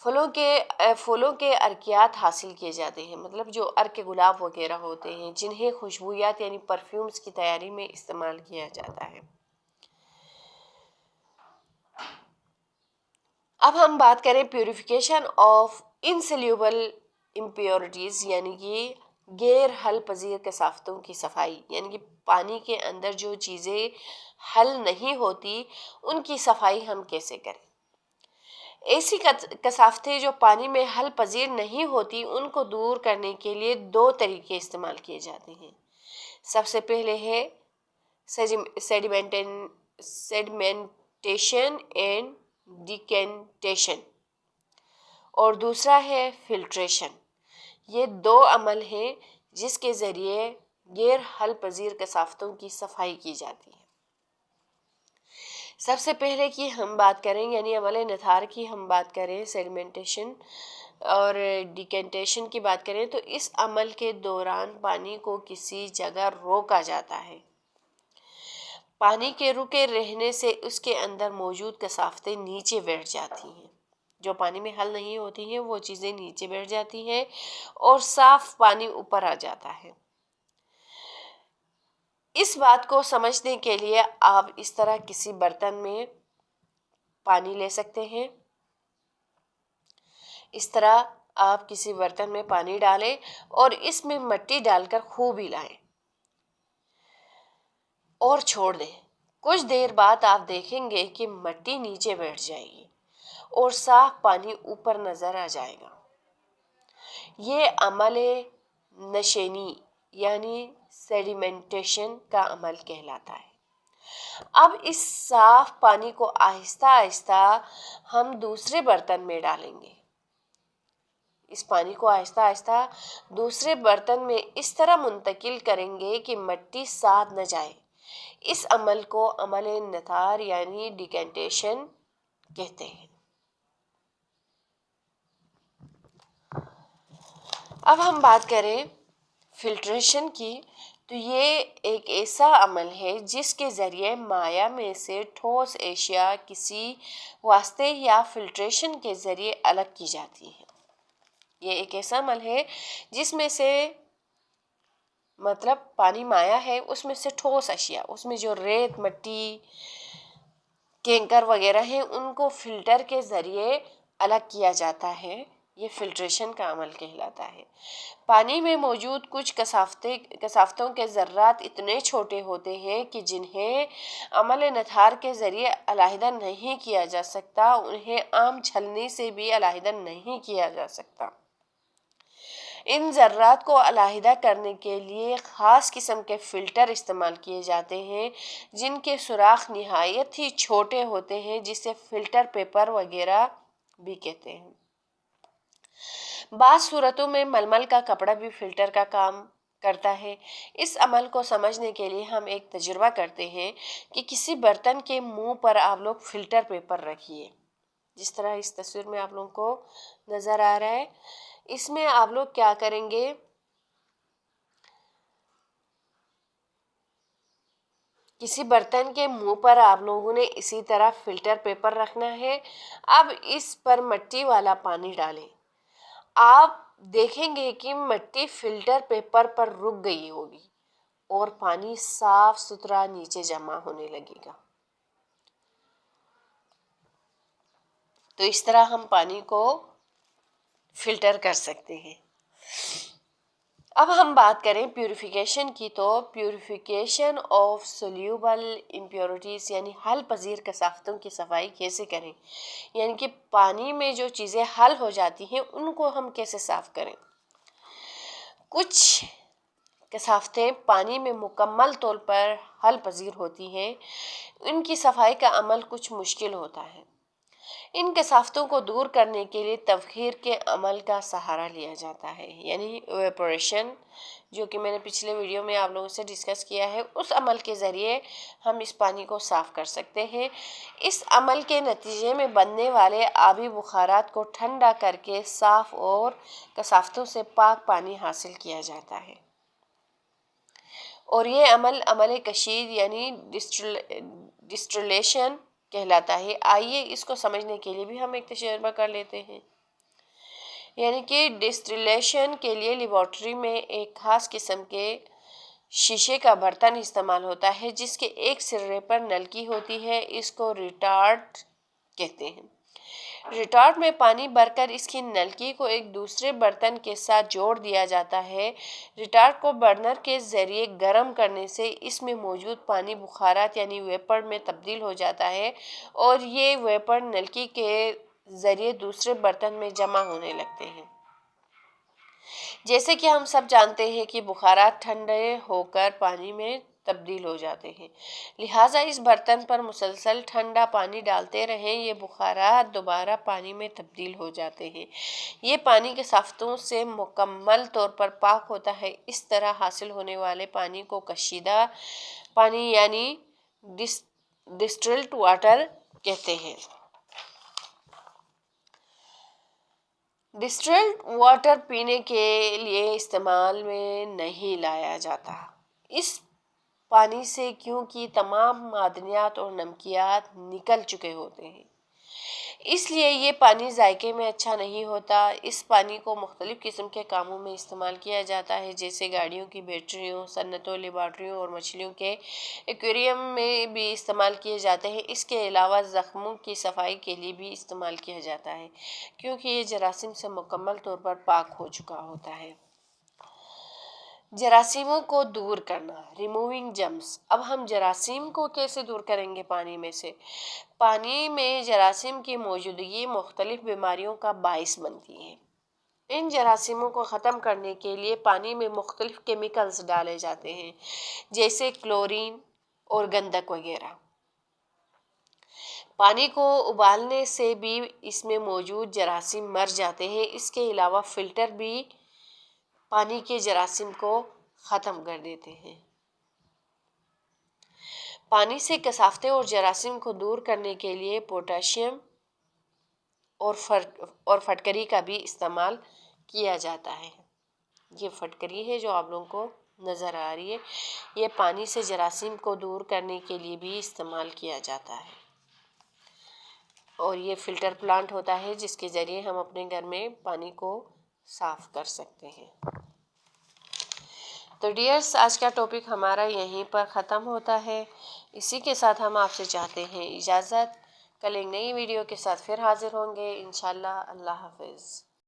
پھولوں کے ارکیات حاصل کیے جاتے ہیں، مطلب جو ارک گلاب وغیرہ ہوتے ہیں جنہیں خوشبویات یعنی پرفیومز کی تیاری میں استعمال کیا جاتا ہے۔ اب ہم بات کریں پیوریفیکیشن آف انسلیوبل امپیورٹیز، یعنی کہ غیر حل پذیر کثافتوں کی صفائی، یعنی کہ پانی کے اندر جو چیزیں حل نہیں ہوتی ان کی صفائی ہم کیسے کریں۔ ایسی کثافتیں جو پانی میں حل پذیر نہیں ہوتی ان کو دور کرنے کے لیے 2 طریقے استعمال کیے جاتے ہیں۔ سب سے پہلے ہے سیڈیمنٹیشن اینڈ ڈیکنٹیشن، اور دوسرا ہے فلٹریشن۔ یہ 2 عمل ہیں جس کے ذریعے غیر حل پذیر کثافتوں کی صفائی کی جاتی ہے۔ سب سے پہلے کی ہم بات کریں، یعنی عمل نتھار کی ہم بات کریں، سیڈیمنٹیشن اور ڈیکنٹیشن کی بات کریں، تو اس عمل کے دوران پانی کو کسی جگہ روکا جاتا ہے۔ پانی کے رکے رہنے سے اس کے اندر موجود کثافتیں نیچے بیٹھ جاتی ہیں، جو پانی میں حل نہیں ہوتی ہیں وہ چیزیں نیچے بیٹھ جاتی ہیں اور صاف پانی اوپر آ جاتا ہے۔ اس بات کو سمجھنے کے لیے آپ اس طرح کسی برتن میں پانی لے سکتے ہیں، اس طرح آپ کسی برتن میں پانی ڈالیں اور اس میں مٹی ڈال کر خوب ہلائیں اور چھوڑ دیں۔ کچھ دیر بعد آپ دیکھیں گے کہ مٹی نیچے بیٹھ جائے گی اور صاف پانی اوپر نظر آ جائے گا۔ یہ عمل نشینی یعنی سیڈیمنٹیشن کا عمل کہلاتا ہے۔ اب اس صاف پانی کو آہستہ آہستہ ہم دوسرے برتن میں ڈالیں گے۔ اس پانی کو آہستہ آہستہ دوسرے برتن میں اس طرح منتقل کریں گے کہ مٹی ساتھ نہ جائے۔ اس عمل کو عمل نتھار یعنی ڈیکنٹیشن کہتے ہیں۔ اب ہم بات کریں فلٹریشن کی، تو یہ ایک ایسا عمل ہے جس کے ذریعے مائع میں سے ٹھوس اشیاء کسی واسطے یا فلٹریشن کے ذریعے الگ کی جاتی ہے۔ یہ ایک ایسا عمل ہے جس میں سے مطلب پانی مائع ہے، اس میں سے ٹھوس اشیاء، اس میں جو ریت، مٹی، کنکر وغیرہ ہیں ان کو فلٹر کے ذریعے الگ کیا جاتا ہے۔ یہ فلٹریشن کا عمل کہلاتا ہے۔ پانی میں موجود کچھ کثافتوں کے ذرات اتنے چھوٹے ہوتے ہیں کہ جنہیں عمل نتھار کے ذریعے علیحدہ نہیں کیا جا سکتا، انہیں عام چھلنی سے بھی علیحدہ نہیں کیا جا سکتا۔ ان ذرات کو علیحدہ کرنے کے لیے خاص قسم کے فلٹر استعمال کیے جاتے ہیں جن کے سوراخ نہایت ہی چھوٹے ہوتے ہیں، جسے فلٹر پیپر وغیرہ بھی کہتے ہیں۔ بعض صورتوں میں ململ کا کپڑا بھی فلٹر کا کام کرتا ہے۔ اس عمل کو سمجھنے کے لیے ہم ایک تجربہ کرتے ہیں کہ کسی برتن کے منہ پر آپ لوگ فلٹر پیپر رکھیے، جس طرح اس تصویر میں آپ لوگوں کو نظر آ رہا ہے۔ اس میں آپ لوگ کیا کریں گے، کسی برتن کے منہ پر آپ لوگوں نے اسی طرح فلٹر پیپر رکھنا ہے۔ اب اس پر مٹی والا پانی ڈالیں۔ آپ دیکھیں گے کہ مٹی فلٹر پیپر پر رک گئی ہوگی اور پانی صاف ستھرا نیچے جمع ہونے لگے گا۔ تو اس طرح ہم پانی کو فلٹر کر سکتے ہیں۔ اب ہم بات کریں پیوریفیکیشن کی، تو پیوریفیکیشن آف سولیوبل امپیورٹیز یعنی حل پذیر کثافتوں کی صفائی کیسے کریں، یعنی کہ پانی میں جو چیزیں حل ہو جاتی ہیں ان کو ہم کیسے صاف کریں۔ کچھ کثافتیں پانی میں مکمل طور پر حل پذیر ہوتی ہیں، ان کی صفائی کا عمل کچھ مشکل ہوتا ہے۔ ان کثافتوں کو دور کرنے کے لیے تبخیر کے عمل کا سہارا لیا جاتا ہے، یعنی ایویپوریشن، جو کہ میں نے پچھلے ویڈیو میں آپ لوگوں سے ڈسکس کیا ہے۔ اس عمل کے ذریعے ہم اس پانی کو صاف کر سکتے ہیں۔ اس عمل کے نتیجے میں بننے والے آبی بخارات کو ٹھنڈا کر کے صاف اور کثافتوں سے پاک پانی حاصل کیا جاتا ہے، اور یہ عمل کشید یعنی ڈسٹریلیشن کہلاتا ہے۔ آئیے اس کو سمجھنے کے لیے بھی ہم ایک تجربہ کر لیتے ہیں۔ یعنی کہ ڈسٹریلیشن کے لیے لیبارٹری میں ایک خاص قسم کے شیشے کا برتن استعمال ہوتا ہے جس کے ایک سرے پر نلکی ہوتی ہے، اس کو ریٹارڈ کہتے ہیں۔ ریٹارڈ میں پانی بھر کر اس کی نلکی کو ایک دوسرے برتن کے ساتھ جوڑ دیا جاتا ہے۔ ریٹارڈ کو برنر کے ذریعے گرم کرنے سے اس میں موجود پانی بخارات یعنی ویپر میں تبدیل ہو جاتا ہے اور یہ ویپر نلکی کے ذریعے دوسرے برتن میں جمع ہونے لگتے ہیں۔ جیسے کہ ہم سب جانتے ہیں کہ بخارات ٹھنڈے ہو کر پانی میں تبدیل ہو جاتے ہیں، لہٰذا اس برتن پر مسلسل ٹھنڈا پانی ڈالتے رہیں، یہ بخارات دوبارہ پانی میں تبدیل ہو جاتے ہیں۔ یہ پانی کثافتوں سے مکمل طور پر پاک ہوتا ہے۔ اس طرح حاصل ہونے والے پانی کو کشیدہ پانی یعنی ڈسٹلڈ واٹر کہتے ہیں۔ ڈسٹلڈ واٹر پینے کے لیے استعمال میں نہیں لایا جاتا اس پانی سے کیونکہ تمام معدنیات اور نمکیات نکل چکے ہوتے ہیں، اس لیے یہ پانی ذائقے میں اچھا نہیں ہوتا۔ اس پانی کو مختلف قسم کے کاموں میں استعمال کیا جاتا ہے، جیسے گاڑیوں کی بیٹریوں، صنعتوں، لیبارٹریوں اور مچھلیوں کے ایکویریم میں بھی استعمال کیے جاتے ہیں۔ اس کے علاوہ زخموں کی صفائی کے لیے بھی استعمال کیا جاتا ہے کیونکہ یہ جراثیم سے مکمل طور پر پاک ہو چکا ہوتا ہے۔ جراثیموں کو دور کرنا، ریموونگ جرمز۔ اب ہم جراثیم کو کیسے دور کریں گے پانی میں سے؟ پانی میں جراثیم کی موجودگی مختلف بیماریوں کا باعث بنتی ہے۔ ان جراثیموں کو ختم کرنے کے لیے پانی میں مختلف کیمیکلز ڈالے جاتے ہیں جیسے کلورین اور گندھک وغیرہ۔ پانی کو ابالنے سے بھی اس میں موجود جراثیم مر جاتے ہیں۔ اس کے علاوہ فلٹر بھی پانی کے جراثیم کو ختم کر دیتے ہیں۔ پانی سے کثافتیں اور جراثیم کو دور کرنے کے لیے پوٹاشیم اور فٹکری کا بھی استعمال کیا جاتا ہے۔ یہ فٹکری ہے جو آپ لوگوں کو نظر آ رہی ہے، یہ پانی سے جراثیم کو دور کرنے کے لیے بھی استعمال کیا جاتا ہے، اور یہ فلٹر پلانٹ ہوتا ہے جس کے ذریعے ہم اپنے گھر میں پانی کو صاف کر سکتے ہیں۔ تو ڈیئرس، آج کا ٹاپک ہمارا یہیں پر ختم ہوتا ہے۔ اسی کے ساتھ ہم آپ سے چاہتے ہیں اجازت، کل ایک نئی ویڈیو کے ساتھ پھر حاضر ہوں گے انشاءاللہ۔ اللہ حافظ۔